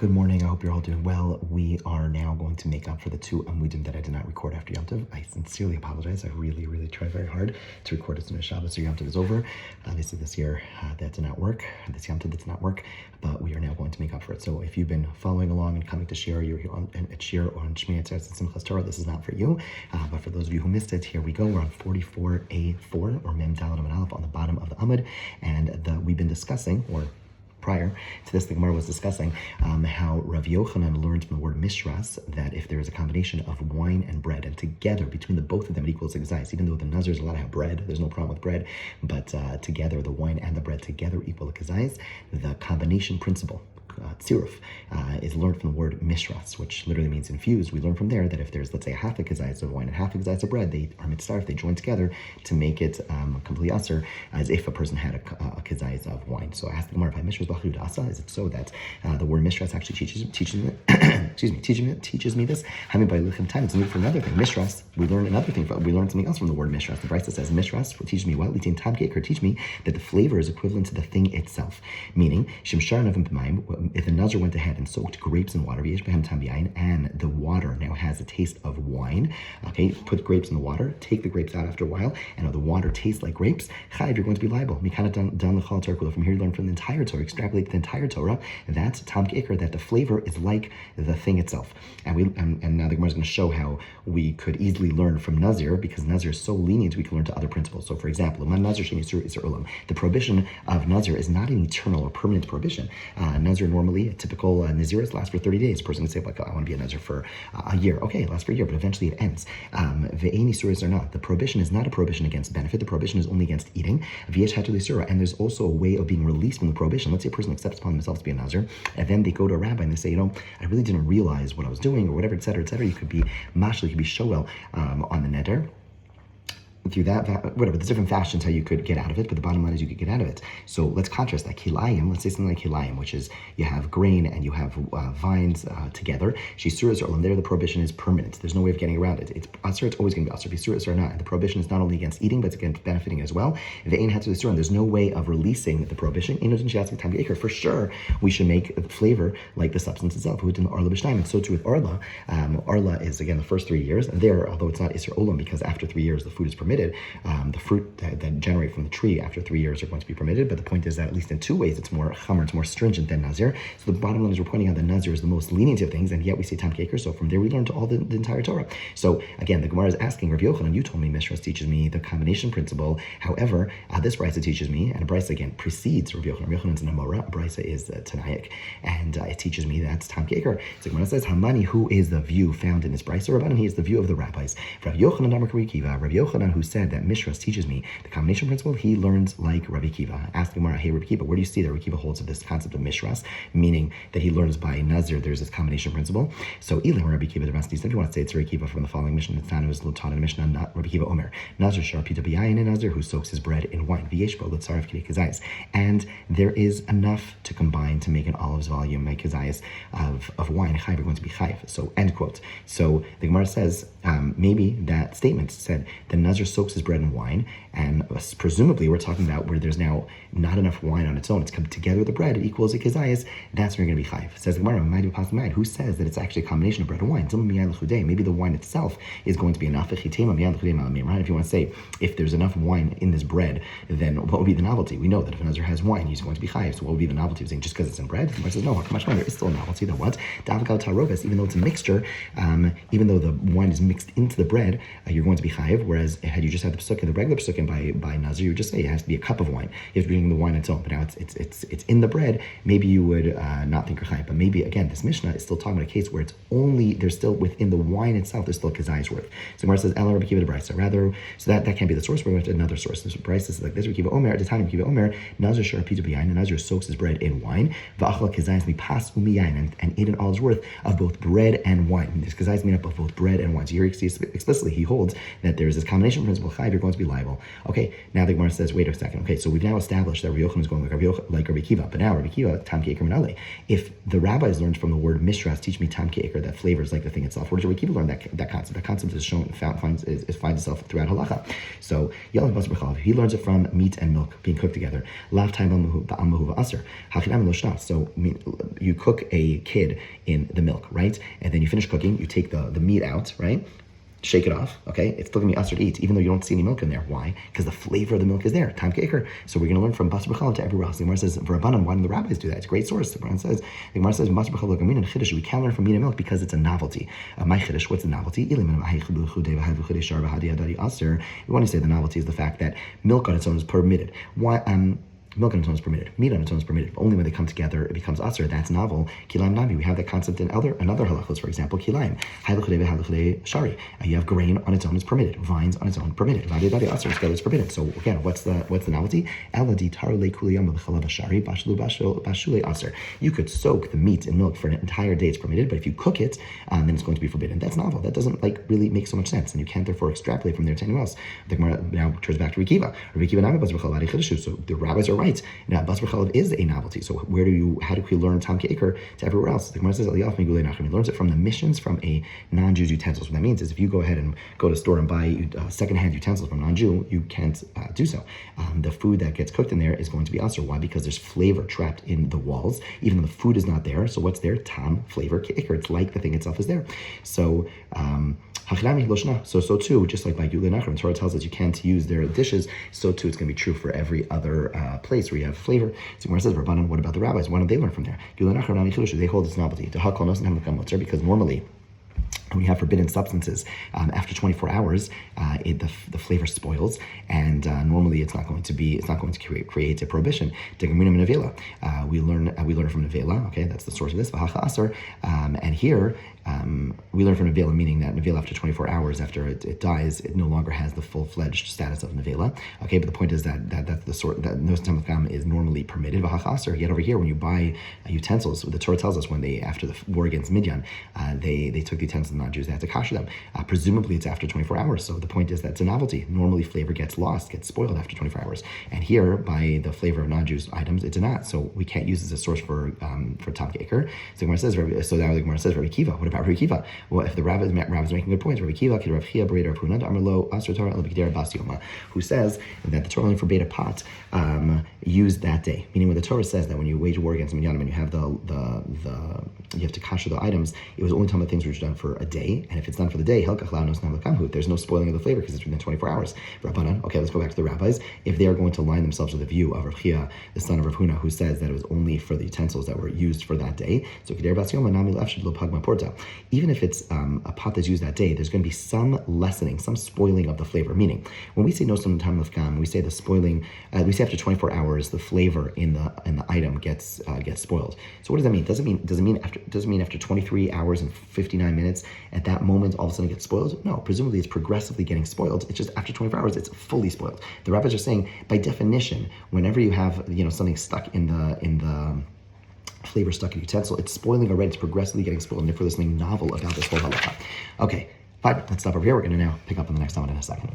Good morning. I hope you're all doing well. We are now going to make up for the two Amudim that I did not record after Yom Tov. I sincerely apologize. I really tried very hard to record as soon as Shabbos or Yom Tov is over. Obviously this year that did not work. This Yom Tov did not work, but we are now going to make up for it. So if you've been following along and coming to share, you're here at Shir or on Shmei Atzeres and Simchas Torah, this is not for you. But for those of you who missed it, here we go. We're on 44A4 or Mem Daled Amud Aleph on the bottom of the Amud, and we've been discussing, or prior to this, the Gemara was discussing how Rav Yochanan learned from the word mishras that if there is a combination of wine and bread, and together between the both of them it equals exais. Even though the nazir is allowed to have bread, there's no problem with bread, but together the wine and the bread together equal exais. The combination principle, tziruf, is learned from the word mishras, which literally means infused. We learn from there that if there's, let's say, a half a kazayas of wine and half a kazayas of bread, they are mitzaref, they join together to make it completely aser, as if a person had a kazayas of wine. So I asked the Gemara, by mishras b'chud asa, is it so that the word mishras actually teaches me teaches me this? Having by lichem time, it's needed for another thing. Mishras, we learn another thing. We learn something else from the word mishras. The Brisa says mishras teaches me what? Litin tam or teach me that the flavor is equivalent to the thing itself. Meaning, shimshar navim b'mayim, if the nazir went ahead and soaked grapes in water, and the water now has a taste of wine, okay, put grapes in the water, take the grapes out after a while, and the water tastes like grapes, chayiv, you're going to be liable. From here you learn from the entire Torah, extrapolate the entire Torah, that's tam k'ikr, that the flavor is like the thing itself. And now the Gemara is going to show how we could easily learn from Nazir, because Nazir is so lenient, we can learn to other principles. So for example, the prohibition of Nazir is not an eternal or permanent prohibition. Nazir normally, a typical Naziris lasts for 30 days. A person can say, like, oh, I want to be a Nazir for a year. Okay, it lasts for a year, but eventually it ends. Ve'eni suris or not. The prohibition is not a prohibition against benefit. The prohibition is only against eating. V'yesh hatuli surah. And there's also a way of being released from the prohibition. Let's say a person accepts upon themselves to be a Nazir, and then they go to a rabbi and they say, I really didn't realize what I was doing, or whatever, etc., etc. You could be mashal, you could be shoel on the neder. Through that, whatever, there's different fashions how you could get out of it, but the bottom line is you could get out of it. So let's contrast that. Kilayim, let's say something like kilayim, which is you have grain and you have vines together. Shisuras or there, the prohibition is permanent. There's no way of getting around it. It's asur, it's always going to be asur. Shisuras or not. And the prohibition is not only against eating, but it's against benefiting as well. Ve'ein hatzu l'surah, and there's no way of releasing the prohibition. For sure, we should make flavor like the substance itself. And so too with arla. Arla is, again, the first 3 years. And there, although it's not isur olam, because after 3 years the food is permitted, the fruit that generate from the tree after 3 years are going to be permitted, but the point is that at least in 2 ways it's more chamer, it's more stringent than Nazir. So the bottom line is we're pointing out that Nazir is the most lenient of things, and yet we say tam keker. So from there we learn to all the entire Torah. So again, the Gemara is asking Rav Yochanan, you told me Mishras teaches me the combination principle. However, this Brisa teaches me, and a Brisa again precedes Rav Yochanan. Rav Yochanan's an Amora, a Brisa is Tanaic, and it teaches me that's tam keker. So the Gemara says, Hamani, who is the view found in this Brisa? Rabbanan, he is the view of the rabbis. Rav Yochanan Amar Kiva, Rav Yochanan, who said that Mishras teaches me the combination principle, he learns like Rabbi Kiva. Ask the Gemara, hey Rabbi Kiva, where do you see that Rabbi Kiva holds of this concept of Mishras, meaning that he learns by Nazir, there's this combination principle. So Elam Rabbi Kiva, the rest if you want to say it's Rabbi Kiva from the following Mishnah, it's not, it was taught in a Mishnah, not Rabbi Kiva Omer. Nazir Sharpita B'yayin, and Nazir who soaks his bread in wine. V'yeshbo l'tzaref k'dei kazayis. And there is enough to combine to make an olive's volume, make kazayis of wine. Chayv, are going to be chayv. So end quote. So the Gemara says, maybe that statement said the Nazir soaks his bread in wine, and presumably we're talking about where there's now not enough wine on its own, it's come together with the bread, it equals a kazayas, that's where you're going to be chayv. Says the Gemara, who says that it's actually a combination of bread and wine? Maybe the wine itself is going to be enough. If you want to say, if there's enough wine in this bread, then what would be the novelty? We know that if a Nazir has wine, he's going to be chayv. So what would be the novelty of saying just because it's in bread? The Gemara says, no, how much wine? There is still a novelty. That what? Even though it's a mixture, even though the wine is mixed into the bread, you're going to be chayv. Whereas had you just had the psukim, the regular psukim by Nazir, you would just say it has to be a cup of wine. You have to bring the wine on its own. But now it's in the bread. Maybe you would not think you're chayv. But maybe again, this Mishnah is still talking about a case where it's only there's still within the wine itself. There's still kazayis worth. So Gemara says, "Ela Rabbi Kiva the Brisa." Rather, so that can't be the source. We're going to another source. This Brisa is like this. Rabbi Kiva Omer at the time. Rabbi Kiva Omer Nazir sharpita b'yayin, and Nazir soaks his bread in wine. Va'achal kazayis mipas umiyayin, and ate an olive's worth of both bread and wine. This kazayis made up of both bread and wine. So here explicitly he holds that there is this combination is chayv, you're going to be liable. Okay, now the Gemara says, wait a second. Okay, so we've now established that Rabbi Yochanan is going like Rabbi Kiva, but now Rabbi Kiva, tam ki iker minale. If the rabbis learned from the word mishras, teach me tam ki iker, that flavors like the thing itself, where does Rabbi Kiva learn that concept? That concept is finds itself throughout halacha. So Yalav Bas B'chalav, he learns it from meat and milk being cooked together. Lav time ba'amahu v'aser. Hachinam lo shnas. So you cook a kid in the milk, right? And then you finish cooking, you take the meat out, right? Shake it off, okay? It's still gonna be usher to eat, even though you don't see any milk in there. Why? Because the flavor of the milk is there. Tam keker. So we're gonna learn from Bas B'chalav to everywhere else. The Gemara says, V'Rabbanan, why do the rabbis do that? It's a great source. The Gemara says, Bas B'chalav Gamin and Chiddush. We can learn from meat and milk because it's a novelty. My Chiddush, what's the novelty? We want to say the novelty is the fact that milk on its own is permitted. Why? Milk on its own is permitted. Meat on its own is permitted. Only when they come together, it becomes aser. That's novel. Kilaim nabi. We have that concept in other halachos. For example, kilaim. Shari. You have grain on its own is permitted. Vines on its own permitted. Aser together is forbidden. So again, what's the novelty? You could soak the meat in milk for an entire day. It's permitted, but if you cook it, then it's going to be forbidden. That's novel. That doesn't really make so much sense, and you can't therefore extrapolate from there to anyone else. The Gemara now turns back to Rabbi Kiva. So the rabbis are right. Now, Bas B'chalav is a novelty. So how do we learn Tam Ke'ikr to everywhere else? The Gemara says, he learns it from the missions from a non-Jew's utensils. What that means is if you go ahead and go to a store and buy secondhand utensils from a non-Jew, you can't do so. The food that gets cooked in there is going to be usher. Why? Because there's flavor trapped in the walls, even though the food is not there. So what's there? Tam, flavor, Ke'ikr. It's like the thing itself is there. So, so too, just like by Gulei Nachrim, Torah tells us you can't use their dishes, so too it's going to be true for every other place where you have flavor. So where it says, Rabbanan, what about the rabbis? Why don't they learn from there? Gulei Nachrim, they hold this novelty. Because normally, when you have forbidden substances, after 24 hours, the flavor spoils, and normally it's not going to create a prohibition. We learn from Nevela. Okay, that's the source of this. And here we learn from Nevela, meaning that Nevela, after 24 hours after it dies, it no longer has the full-fledged status of Nevela. Okay, but the point is that's the sort that no Tam is normally permitted. Yet over here, when you buy utensils, the Torah tells us when they, after the war against Midian, they took the utensils of non-Jews, they had to kasher them. Presumably it's after 24 hours. So the point is that it's a novelty. Normally flavor gets lost, gets spoiled after 24 hours. And here, by the flavor of non-Jews items, it's not. So we can't use this as a source for Tam Ke'ikr. So the Gemara says, Rabbi Kiva. What about Rabbi Kiva? Well, if the rabbis are making good points, Rabbi Kiva, who says that the Torah only forbade a pot used that day. Meaning when the Torah says that when you wage war against Minyanim and you have you have to kasher the items, it was only talking about things which are done for a day, and if it's done for the day, there's no spoiling of the flavor because it's within 24 hours. Rabbanan, okay, let's go back to the rabbis. If they are going to line themselves with the view of Rav Chia, the son of Rav Huna, who says that it was only for the utensils that were used for that day, so even if it's a pot that's used that day, there's going to be some lessening, some spoiling of the flavor. Meaning, when we say no some time lefkam, we say the spoiling. We say after 24 hours, the flavor in the item gets spoiled. So what does that mean? Does it mean after 23 hours and 59 minutes, at that moment, all of a sudden it gets spoiled? No, presumably it's progressively getting spoiled. It's just after 24 hours, it's fully spoiled. The rabbis are saying, by definition, whenever you have something stuck in the flavor stuck in utensil, it's spoiling already. It's progressively getting spoiled. And if we're listening novel about this whole halacha. Okay, fine. Let's stop over here. We're going to now pick up on the next one in a second.